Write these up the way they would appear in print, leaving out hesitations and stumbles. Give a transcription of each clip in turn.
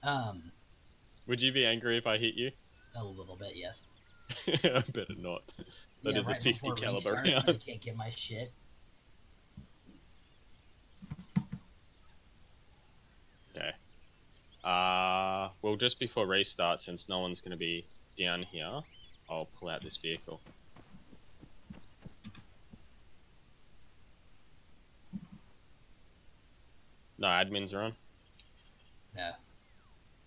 Um, Would you be angry if I hit you? a little bit, yes. I better not. That Yeah, is a right 50 before caliber restart, I round. can't get my shit. Okay. Well, just before restart, since no one's going to be down here, I'll pull out this vehicle. No admins are on. No.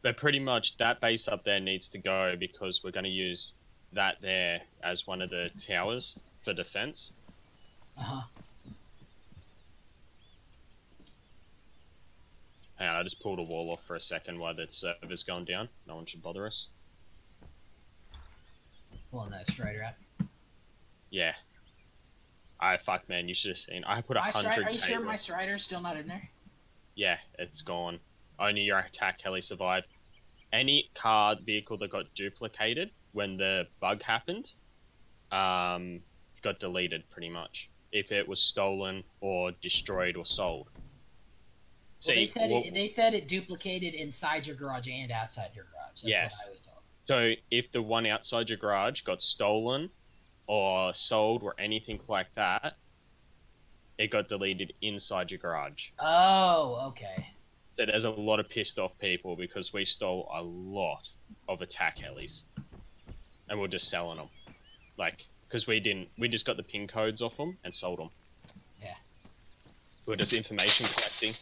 But pretty much that base up there needs to go because we're going to use that there as one of the towers for defense. Uh-huh. Hang on, I just pulled a wall off for a second while the server's going down. No one should bother us. Pulling that strider out. Yeah. Fuck, man, you should have seen. I put My strider, 100 are you sure my strider's still not in there? Yeah, it's gone. Only your attack heli survived. Any car vehicle that got duplicated when the bug happened, got deleted pretty much. If it was stolen or destroyed or sold. Well, they said it duplicated inside your garage and outside your garage. That's yes. what I was told. So if the one outside your garage got stolen or sold or anything like that, it got deleted inside your garage. Oh, okay. So there's a lot of pissed off people because we stole a lot of attack helis. And we're just selling them. Like, because we just got the pin codes off them and sold them. Yeah. We're just information collecting.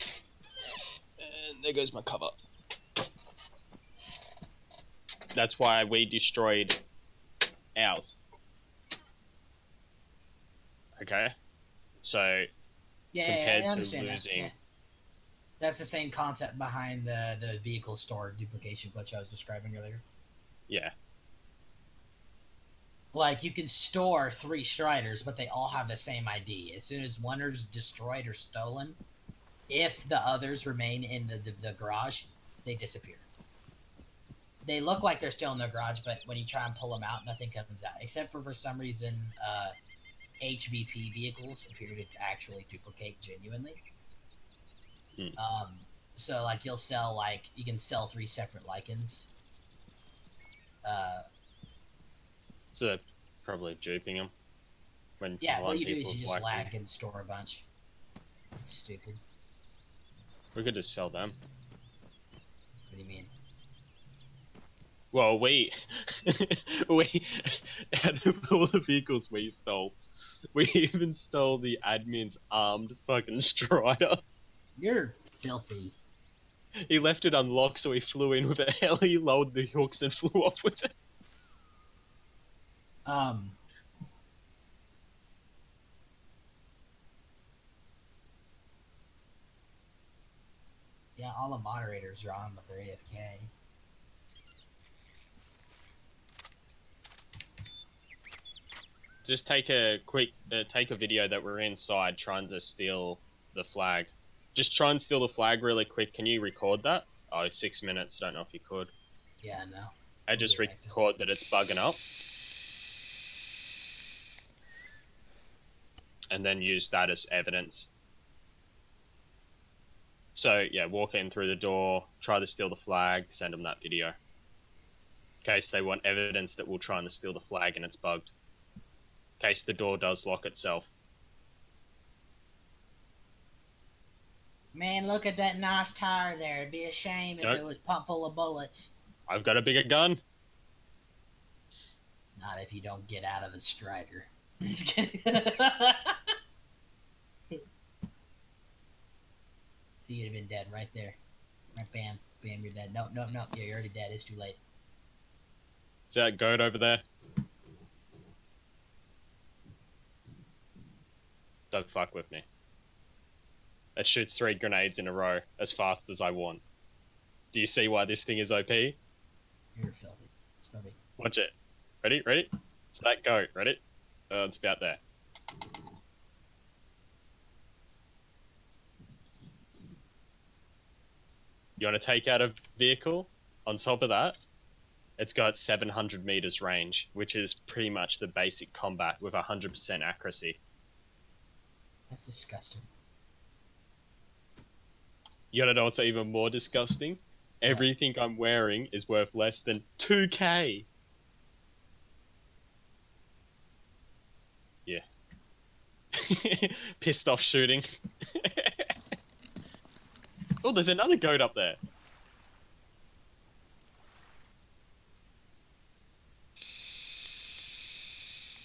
And there goes my cover. That's why we destroyed ours. Okay? So, compared I to understand losing... that. Yeah. That's the same concept behind the vehicle store duplication glitch I was describing earlier. Yeah. Like, you can store 3 Striders, but they all have the same ID. As soon as one is destroyed or stolen, if the others remain in the garage, they disappear. They look like they're still in the garage, but when you try and pull them out, nothing comes out. Except for some reason, HVP vehicles appear to actually duplicate genuinely. So, like, you can sell 3 separate Lycans. So they're probably duping them. Yeah, what you do is you just lag and store a bunch. It's stupid. We could just sell them. What do you mean? Well, we out of all the vehicles we stole, we even stole the admin's armed fucking Strider. You're filthy. He left it unlocked, so he flew in with a heli, lowered the hooks, and flew off with it. Yeah, all the moderators are on, but they're AFK. Just take a quick, take a video that we're inside trying to steal the flag. Just try and steal the flag really quick. Can you record that? Oh, 6 minutes. I don't know if you could. Yeah, no. I just record that it's bugging up. And then use that as evidence. So, yeah, walk in through the door, try to steal the flag, send them that video. In case they want evidence that we're trying to steal the flag and it's bugged. In case the door does lock itself. Man, look at that nice tire there. It'd be a shame if it was pumped full of bullets. I've got a bigger gun. Not if you don't get out of the Strider. See, you'd have been dead right there. Right, bam. Bam, you're dead. No, yeah, you're already dead. It's too late. See that goat over there? Don't fuck with me. It shoots 3 grenades in a row as fast as I want. Do you see why this thing is OP? You're filthy. Stubby. Watch it. Ready? Ready? It's that goat. Ready? It's about there. You want to take out a vehicle? On top of that, it's got 700 meters range, which is pretty much the basic combat with 100% accuracy. That's disgusting. You want to know what's even more disgusting? Everything I'm wearing is worth less than 2K. Yeah. Pissed off shooting. Oh, there's another goat up there.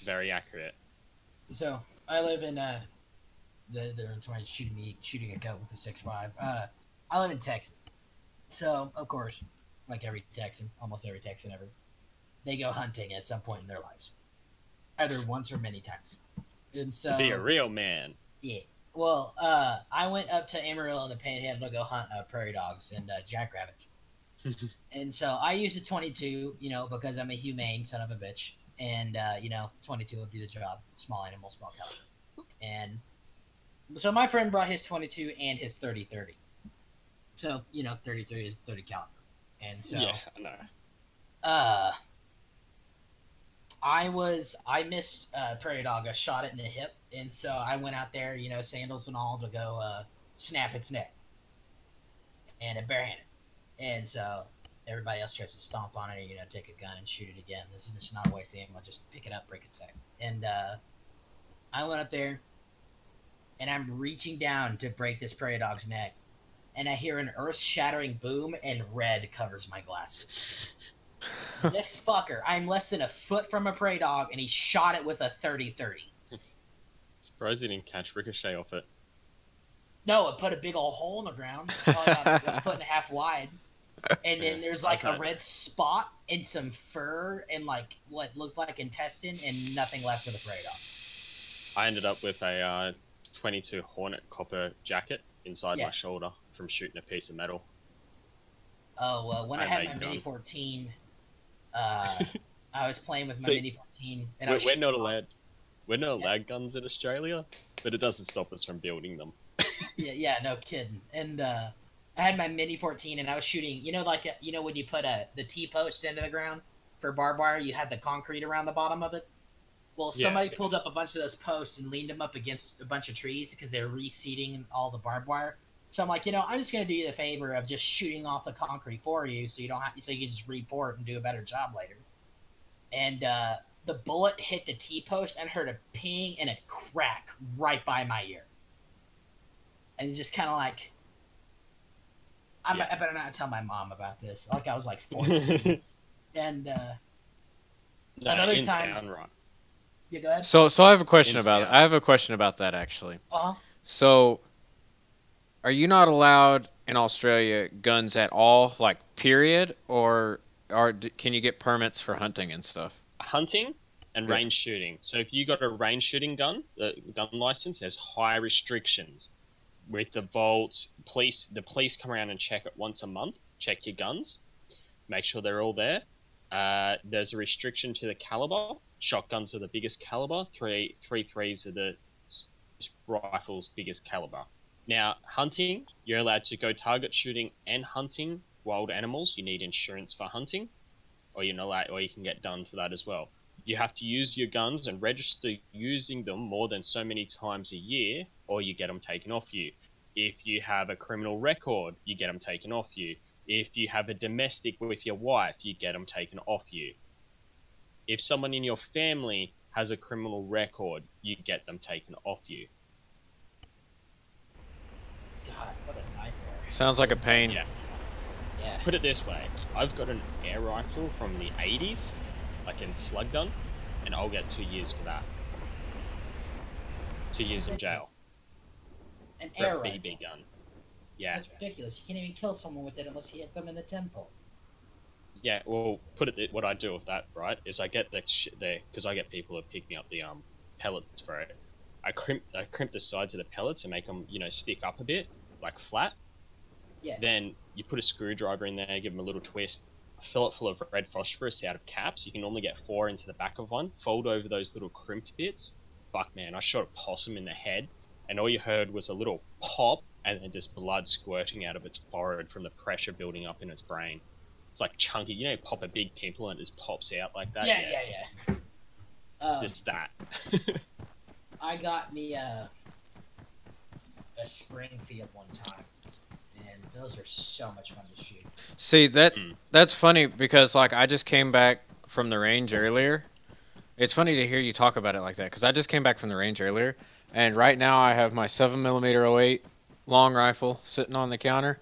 Very accurate. So I live in there's somebody shooting a goat with a 6.5. I live in Texas, so of course, like every Texan, almost every Texan ever, they go hunting at some point in their lives, either once or many times. And so To be a real man. yeah. Well, I went up to Amarillo in the Panhandle to go hunt prairie dogs and jackrabbits. And so I used a 22, because I'm a humane son of a bitch. And, 22 would do the job. Small animal, small caliber. And so my friend brought his 22 and his 30-30. So, 30-30 is 30 caliber. And so... Yeah, I know. I missed prairie dog. I shot it in the hip, and so I went out there, sandals and all, to go snap its neck, and it barehanded. And so everybody else tries to stomp on it, or, take a gun and shoot it again. This is just not a waste of ammo. Just pick it up, break its neck. And I went up there, and I'm reaching down to break this prairie dog's neck, and I hear an earth-shattering boom, and red covers my glasses. This fucker, I'm less than a foot from a prey dog, and he shot it with a 30-30. Surprised he didn't catch ricochet off it. No, it put a big old hole in the ground, probably about a foot and a half wide. And then there's like a red spot and some fur and like what looked like intestine and nothing left of the prey dog. I ended up with a 22 Hornet copper jacket inside my shoulder from shooting a piece of metal. Oh, well, when I had my Mini 14, I was playing with my Mini 14. And we're not allowed. We're not allowed guns in Australia, but it doesn't stop us from building them. yeah, no kidding. And I had my Mini 14, and I was shooting. When you put the T-post into the ground for barbed wire, you had the concrete around the bottom of it. Well, somebody pulled up a bunch of those posts and leaned them up against a bunch of trees because they were reseating all the barbed wire. So I'm like, I'm just going to do you the favor of just shooting off the concrete for you so you don't have so you can just report and do a better job later. And the bullet hit the T-post and heard a ping and a crack right by my ear. And just kind of like, I better not tell my mom about this. Like I was like 14. And another time... Right. Yeah, go ahead. So I have a question about it. I have a question about that, actually. Uh-huh. So... are you not allowed in Australia guns at all, like period, or can you get permits for hunting and stuff? Hunting and range shooting. So if you got a range shooting gun, the gun license, there's high restrictions with the vaults. The police come around and check it once a month. Check your guns, make sure they're all there. There's a restriction to the caliber. Shotguns are the biggest caliber. 3.3s are the rifles' biggest caliber. Now, hunting, you're allowed to go target shooting and hunting wild animals. You need insurance for hunting, or you're not allowed, or you can get done for that as well. You have to use your guns and register using them more than so many times a year, or you get them taken off you. If you have a criminal record, you get them taken off you. If you have a domestic with your wife, you get them taken off you. If someone in your family has a criminal record, you get them taken off you. God, what a nightmare. Sounds like a pain. Yeah. Yeah. Put it this way, I've got an air rifle from the 80s, like in slug gun, and I'll get 2 years for that. 2 years in jail. An For air a rifle. BB gun. Yeah. That's ridiculous. You can't even kill someone with it unless you hit them in the temple. Yeah, well, what I do with that, right, is I get because I get people who pick me up the pellets for it. I crimp the sides of the pellets and make them, stick up a bit, like flat. Yeah. Then you put a screwdriver in there, give them a little twist, fill it full of red phosphorus out of caps. You can normally get 4 into the back of one. Fold over those little crimped bits. Fuck, man, I shot a possum in the head, and all you heard was a little pop, and then just blood squirting out of its forehead from the pressure building up in its brain. It's like chunky. You pop a big pimple and it just pops out like that. Yeah. Just that. I got me a Springfield one time, and Those are so much fun to shoot. See, that's funny because like I just came back from the range earlier. It's funny to hear you talk about it like that because I just came back from the range earlier, and right now I have my 7mm '08 long rifle sitting on the counter.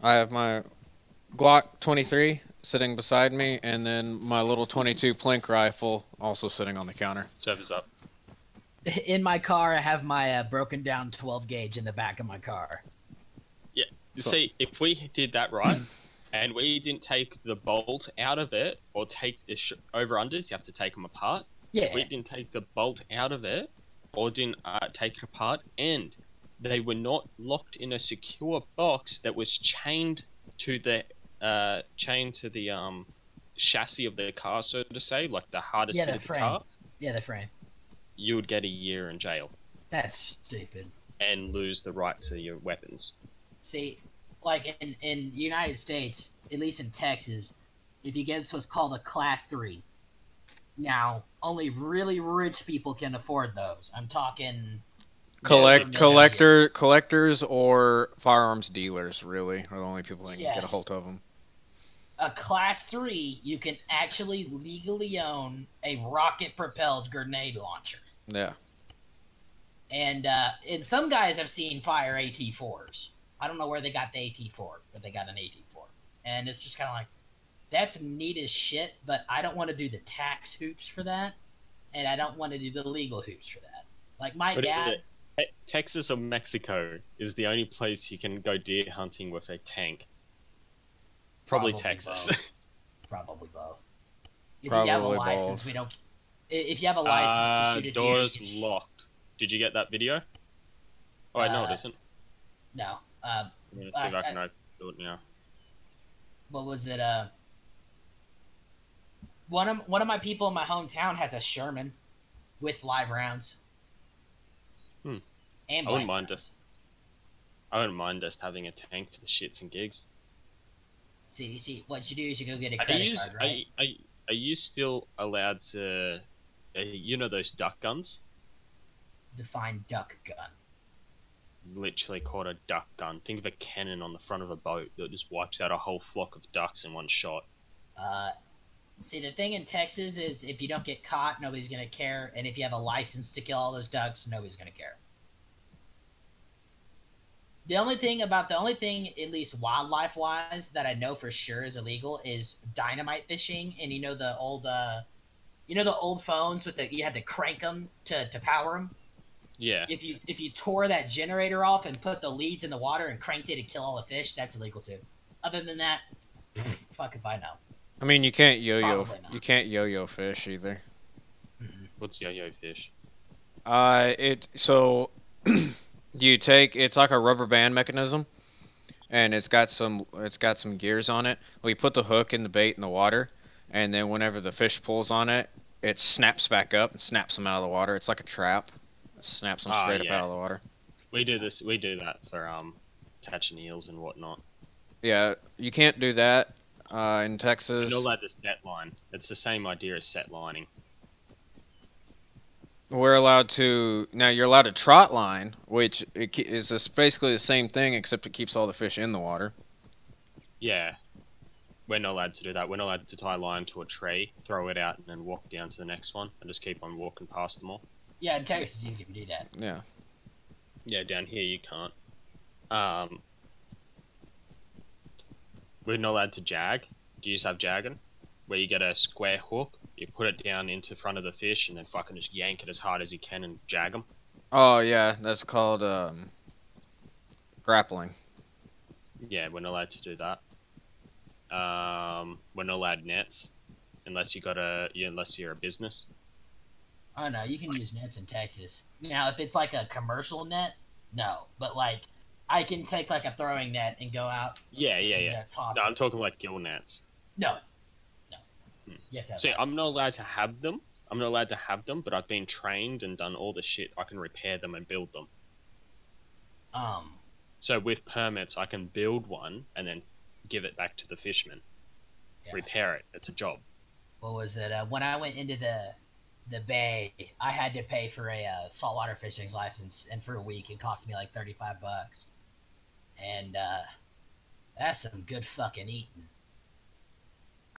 I have my Glock 23 sitting beside me, and then my little 22 Plink rifle also sitting on the counter. Servers up. In my car, I have my broken down 12 gauge in the back of my car. Yeah. See, if we did that right, and we didn't take the bolt out of it, or take the over-unders, you have to take them apart. Yeah. If we didn't take the bolt out of it, or didn't take it apart, and they were not locked in a secure box that was chained to the chassis of the car, so to say, like the hardest bit of the car. Yeah, the frame. You would get a year in jail. That's stupid. And lose the right to your weapons. See, like in the United States, at least in Texas, if you get what's called a Class 3, now only really rich people can afford those. I'm talking collectors or firearms dealers, really, are the only people that can get a hold of them. A Class 3, you can actually legally own a rocket-propelled grenade launcher. Yeah. And some guys I've seen fire AT-4s. I don't know where they got the AT-4, but they got an AT-4. And it's just kind of like, that's neat as shit, but I don't want to do the tax hoops for that, and I don't want to do the legal hoops for that. Like, my dad... Texas or Mexico is the only place you can go deer hunting with a tank. Probably Texas. Both. Probably both. If you have a license, we don't... If you have a license to shoot a deer... Doors locked. Did you get that video? Oh, wait, no, it isn't. No. I'm gonna see if I can do it now. What was it? One of my people in my hometown has a Sherman with live rounds. And I wouldn't mind just having a tank for the shits and gigs. See, what you do is you go get a credit card, right? Are you still allowed to, you know those duck guns? Define duck gun. Literally called a duck gun. Think of a cannon on the front of a boat that just wipes out a whole flock of ducks in one shot. See, the thing in Texas is if you don't get caught, nobody's going to care. And if you have a license to kill all those ducks, nobody's going to care. The only thing, at least wildlife-wise, that I know for sure is illegal is dynamite fishing. And you know the old phones with you had to crank them to power them? Yeah. If you tore that generator off and put the leads in the water and cranked it to kill all the fish, that's illegal too. Other than that, fuck if I know. I mean, you can't yo-yo. You can't yo-yo fish either. Mm-hmm. What's yo-yo fish? It's like a rubber band mechanism, and it's got some gears on it. Well, you put the hook in the bait in the water, and then whenever the fish pulls on it, it snaps back up and snaps them out of the water. It's like a trap. It snaps them straight up out of the water. We do that for catching eels and whatnot. Yeah, you can't do that in Texas. You're not allowed to set line. It's the same idea as set lining. We're allowed to... Now, you're allowed to trot line, which is basically the same thing, except it keeps all the fish in the water. Yeah. We're not allowed to do that. We're not allowed to tie line to a tree, throw it out, and then walk down to the next one, and just keep on walking past them all. Yeah, in Texas you can do that. Yeah. Yeah, down here you can't. We're not allowed to jag. Do you just have jagging? Where you get a square hook, you put it down into front of the fish, and then fucking just yank it as hard as you can and jag them. Oh, yeah, that's called grappling. Yeah, we're not allowed to do that. We're not allowed nets, unless you're a business. Oh no, you can use nets in Texas. Now, if it's like a commercial net, no. But like, I can take like a throwing net and go out. Yeah. Toss no, it. I'm talking like gill nets. No. You have to have See, license. I'm not allowed to have them. But I've been trained and done all the shit. I can repair them and build them. So with permits, I can build one and then give it back to the fisherman. Yeah. Repair it. It's a job. What was it? When I went into the bay, I had to pay for a saltwater fishing license, and for a week it cost me like $35. And That's some good fucking eating.